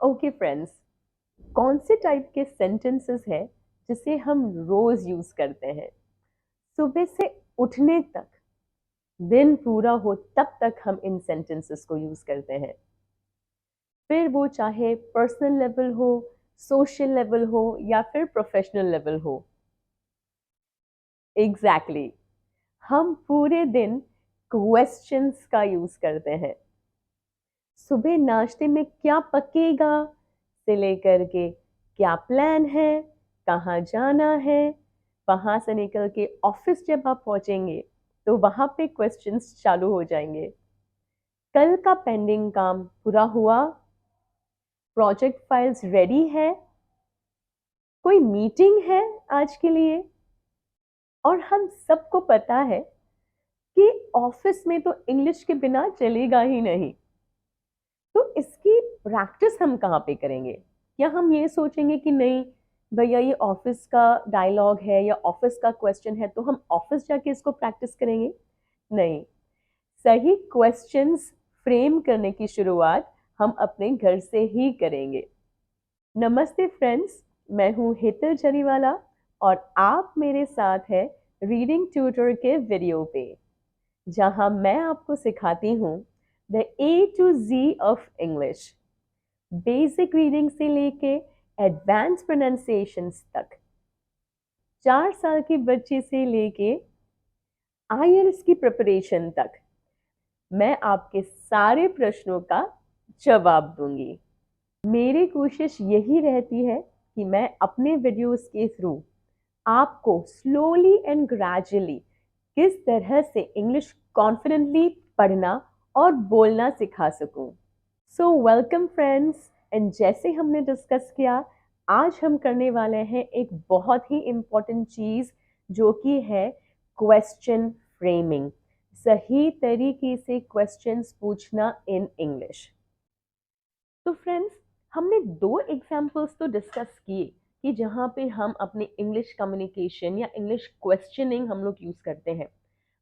Okay friends, कौन से type के सेंटेंसेस हैं जिसे हम रोज यूज करते हैं? सुबह से उठने तक, दिन पूरा हो तब तक हम इन सेंटेंसेस को यूज करते हैं। फिर वो चाहे पर्सनल लेवल हो, सोशल लेवल हो या फिर प्रोफेशनल लेवल हो। Exactly exactly. हम पूरे दिन क्वेश्चंस का यूज करते हैं। सुबह नाश्ते में क्या पकेगा से लेकर के क्या प्लान है, कहाँ जाना है, वहां से निकल के ऑफिस जब आप पहुंचेंगे तो वहां पे क्वेश्चंस चालू हो जाएंगे। कल का पेंडिंग काम पूरा हुआ, प्रोजेक्ट फाइल्स रेडी है, कोई मीटिंग है आज के लिए। और हम सबको पता है कि ऑफिस में तो इंग्लिश के बिना चलेगा ही नहीं। तो इसकी प्रैक्टिस हम कहाँ पे करेंगे? क्या हम ये सोचेंगे कि नहीं भैया ये ऑफिस का डायलॉग है या ऑफिस का क्वेश्चन है तो हम ऑफिस जाके इसको प्रैक्टिस करेंगे? नहीं, सही क्वेश्चंस फ्रेम करने की शुरुआत हम अपने घर से ही करेंगे। नमस्ते फ्रेंड्स, मैं हूँ हितल जरीवाला और आप मेरे साथ हैं रीडिंग ट्यूटर के वीडियो पे, जहां मैं आपको सिखाती हूँ the A to Z of English, basic reading से लेके एडवांस प्रोनाउंसिएशंस तक। 4 साल की बच्ची से लेके आईएलटीएस की प्रिपरेशन तक मैं आपके सारे प्रश्नों का जवाब दूंगी। मेरी कोशिश यही रहती है कि मैं अपने वीडियोस के थ्रू आपको स्लोली एंड ग्रेजुअली किस तरह से इंग्लिश कॉन्फिडेंटली पढ़ना और बोलना सिखा सकूं। सो वेलकम फ्रेंड्स, एंड जैसे हमने डिस्कस किया, आज हम करने वाले हैं एक बहुत ही इम्पोर्टेंट चीज, जो कि है क्वेश्चन फ्रेमिंग। सही तरीके से क्वेश्चंस पूछना इन इंग्लिश। तो फ्रेंड्स, हमने 2 एग्जाम्पल्स तो डिस्कस किए कि जहाँ पे हम अपने इंग्लिश कम्युनिकेशन या इंग्लिश क्वेश्चनिंग हम लोग यूज करते हैं।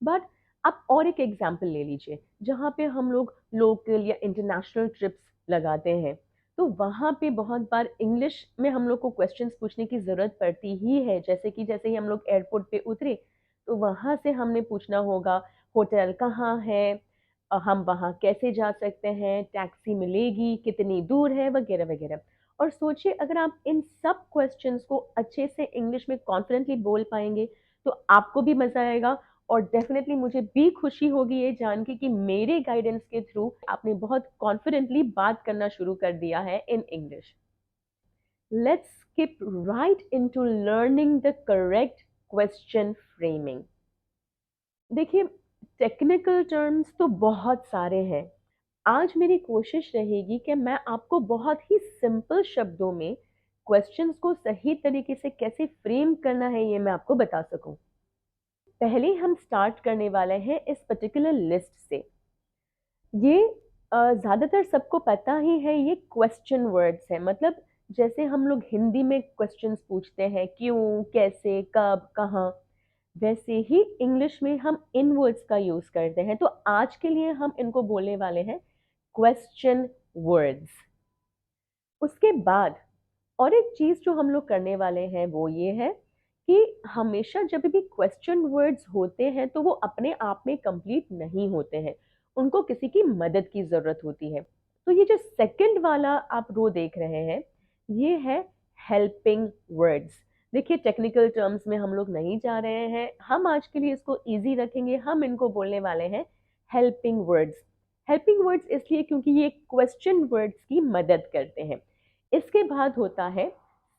बट आप और एक एग्जाम्पल ले लीजिए जहाँ पे हम लोग लोकल या इंटरनेशनल ट्रिप्स लगाते हैं। तो वहाँ पे बहुत बार इंग्लिश में हम लोग को क्वेश्चंस पूछने की ज़रूरत पड़ती ही है। जैसे ही हम लोग एयरपोर्ट पे उतरे तो वहाँ से हमने पूछना होगा होटल कहाँ है, हम वहाँ कैसे जा सकते हैं, टैक्सी मिलेगी, कितनी दूर है, वगैरह वगैरह। और सोचिए अगर आप इन सब क्वेश्चंस को अच्छे से इंग्लिश में कॉन्फिडेंटली बोल पाएंगे तो आपको भी मजा आएगा और डेफिनेटली मुझे भी खुशी होगी ये जान के कि मेरे गाइडेंस के थ्रू आपने बहुत कॉन्फिडेंटली बात करना शुरू कर दिया है in English. Let's skip right into learning the correct question framing. देखिए, टेक्निकल टर्म्स तो बहुत सारे हैं। आज मेरी कोशिश रहेगी कि मैं आपको बहुत ही सिंपल शब्दों में क्वेश्चंस को सही तरीके से कैसे फ्रेम करना है ये मैं आपको बता सकूं। पहले हम स्टार्ट करने वाले हैं इस पर्टिकुलर लिस्ट से। ये ज़्यादातर सबको पता ही है, ये क्वेश्चन वर्ड्स है। मतलब जैसे हम लोग हिंदी में क्वेश्चंस पूछते हैं क्यों, कैसे, कब, कहाँ, वैसे ही इंग्लिश में हम इन वर्ड्स का यूज करते हैं। तो आज के लिए हम इनको बोलने वाले हैं क्वेश्चन वर्ड्स। उसके बाद और एक चीज जो हम लोग करने वाले हैं वो ये है कि हमेशा जब भी क्वेश्चन वर्ड्स होते हैं तो वो अपने आप में कंप्लीट नहीं होते हैं, उनको किसी की मदद की जरूरत होती है। तो ये जो सेकंड वाला आप रो देख रहे हैं ये है हेल्पिंग वर्ड्स। देखिए, टेक्निकल टर्म्स में हम लोग नहीं जा रहे हैं, हम आज के लिए इसको इजी रखेंगे, हम इनको बोलने वाले हैं हेल्पिंग वर्ड्स। हेल्पिंग वर्ड्स इसलिए क्योंकि ये क्वेश्चन वर्ड्स की मदद करते हैं। इसके बाद होता है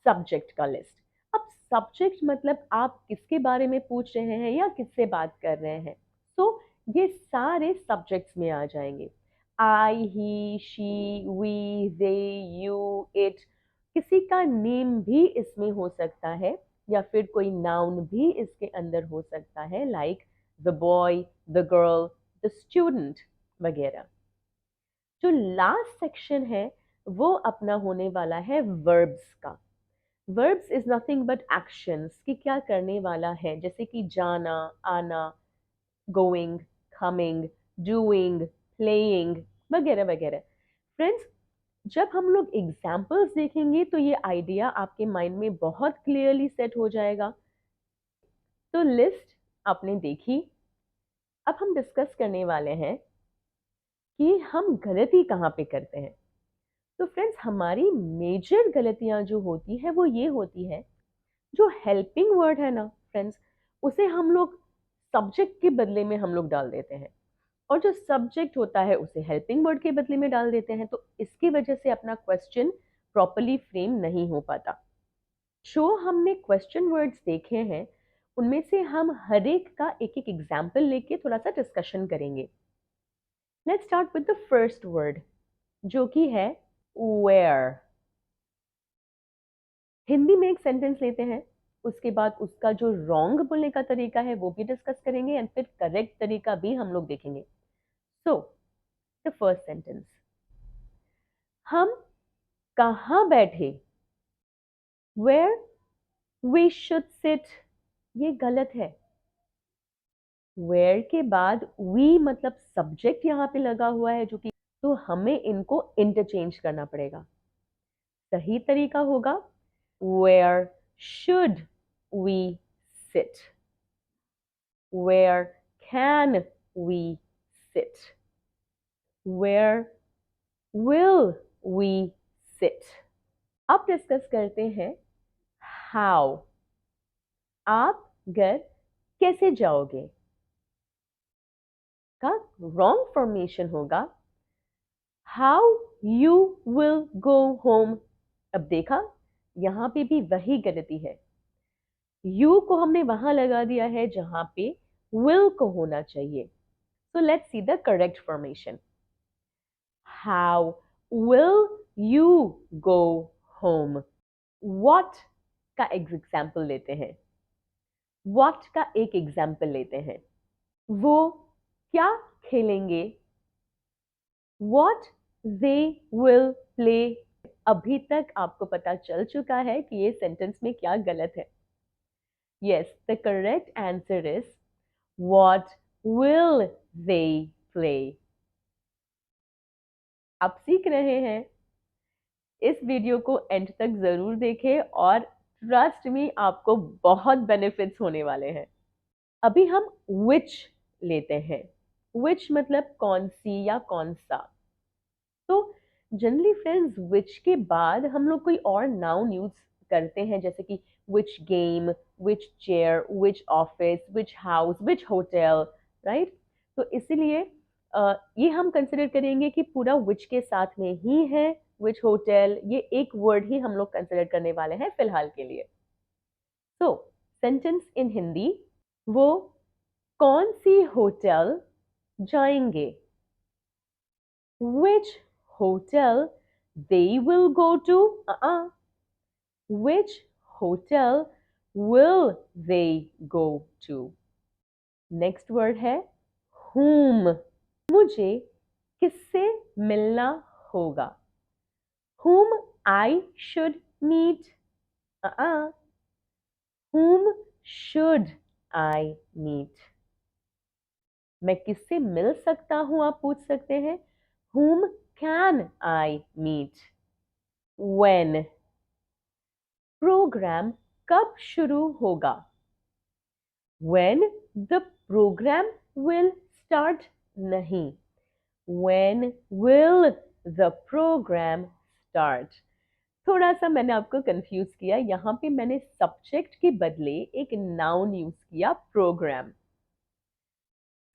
सब्जेक्ट का लिस्ट। अब सब्जेक्ट मतलब आप किसके बारे में पूछ रहे हैं या किससे बात कर रहे हैं। तो ये सारे सब्जेक्ट्स में आ जाएंगे। I, he, she, we, they, you, it. किसी का नेम भी इसमें हो सकता है या फिर कोई नाउन भी इसके अंदर हो सकता है, like the boy, the girl, the student वगैरह। जो लास्ट सेक्शन है वो अपना होने वाला है वर्ब्स का। Verbs is nothing but actions, कि क्या करने वाला है, जैसे कि जाना, आना, गोइंग, कमिंग, डूइंग, प्लेइंग वगैरह वगैरह। फ्रेंड्स, जब हम लोग एग्जाम्पल्स देखेंगे तो ये आइडिया आपके माइंड में बहुत क्लियरली सेट हो जाएगा। तो लिस्ट आपने देखी। अब हम डिस्कस करने वाले हैं कि हम गलती कहाँ पे करते हैं। तो फ्रेंड्स, हमारी मेजर गलतियां जो होती है वो ये होती है, जो हेल्पिंग वर्ड है ना फ्रेंड्स, उसे हम लोग सब्जेक्ट के बदले में हम लोग डाल देते हैं, और जो सब्जेक्ट होता है उसे हेल्पिंग वर्ड के बदले में डाल देते हैं। तो इसकी वजह से अपना क्वेश्चन प्रॉपरली फ्रेम नहीं हो पाता। जो हमने क्वेश्चन वर्ड्स देखे हैं उनमें से हम हर एक का एक एक एग्जाम्पल लेके थोड़ा सा डिस्कशन करेंगे। Let's start with the first word, जो कि है वेयर। हिंदी में एक सेंटेंस लेते हैं, उसके बाद उसका जो रॉन्ग बोलने का तरीका है वो भी डिस्कस करेंगे, एंड फिर करेक्ट तरीका भी हम लोग देखेंगे। सो द फर्स्ट सेंटेंस, हम कहाँ बैठे, वेयर वी शुड सिट, ये गलत है। वेयर के बाद वी मतलब सब्जेक्ट यहां पे लगा हुआ है, जो कि तो हमें इनको इंटरचेंज करना पड़ेगा। सही तरीका होगा where should we sit, where can we sit, where will we sit. अब डिस्कस करते हैं हाउ, आप घर कैसे जाओगे का रॉन्ग फॉर्मेशन होगा how you will go home. अब देखा, यहां पे भी वही गलती है, यू को हमने वहां लगा दिया है जहां पे विल को होना चाहिए। So let's see the correct formation, how will you go home. What का एग्जाम्पल लेते हैं, व्हाट का एक एग्जाम्पल लेते हैं, वो क्या खेलेंगे, what they will play। अभी तक आपको पता चल चुका है कि ये सेंटेंस में क्या गलत है। yes, the correct answer is what will they play। आप सीख रहे हैं, इस वीडियो को एंड तक जरूर देखें और ट्रस्ट में आपको बहुत बेनिफिट्स होने वाले हैं। अभी हम which लेते हैं, which मतलब कौन सी या कौन सा। तो जनरली फ्रेंड्स विच के बाद हम लोग कोई और नाउन यूज करते हैं, जैसे कि which game, which chair, which office, which house, which hotel, right. तो इसीलिए ये हम कंसिडर करेंगे कि पूरा विच के साथ में ही है, विच होटल, ये एक वर्ड ही हम लोग कंसिडर करने वाले हैं फिलहाल के लिए। तो सेंटेंस इन हिंदी, वो कौन सी होटल जाएंगे, which hotel they will go to, which hotel will they go to। Next word है whom, मुझे किससे मिलना होगा, whom I should meet, whom should I meet। मैं किससे मिल सकता हूं आप पूछ सकते हैं, whom can I meet। when, programme कब शुरू होगा, when the program will start, नहीं, when will the program start। थोड़ा सा मैंने आपको कंफ्यूज किया, यहां पे मैंने सब्जेक्ट के बदले एक नाउन यूज किया, programme.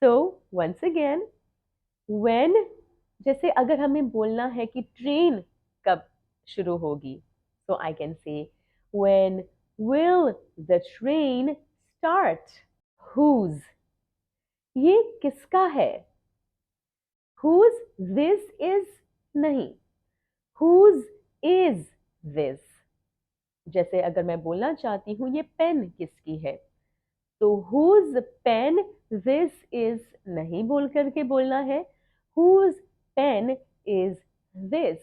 So once again, when, जैसे अगर हमें बोलना है कि ट्रेन कब शुरू होगी, so I can say when will the train start। whose, ये किसका है, whose this is, नहीं, whose is this। जैसे अगर मैं बोलना चाहती हूं ये पेन किसकी है, तो whose pen this is नहीं बोल करके बोलना है whose pen is this।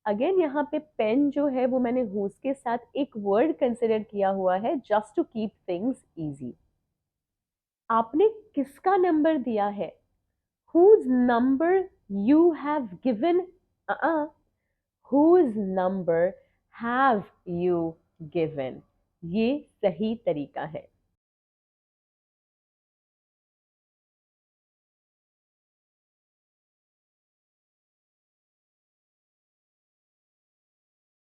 Again यहाँ पे पेन जो है वो मैंने whose के साथ एक वर्ड कंसिडर किया हुआ है, just to keep things easy. आपने किसका नंबर दिया है, whose number you have given, whose number have you given? ये सही तरीका है।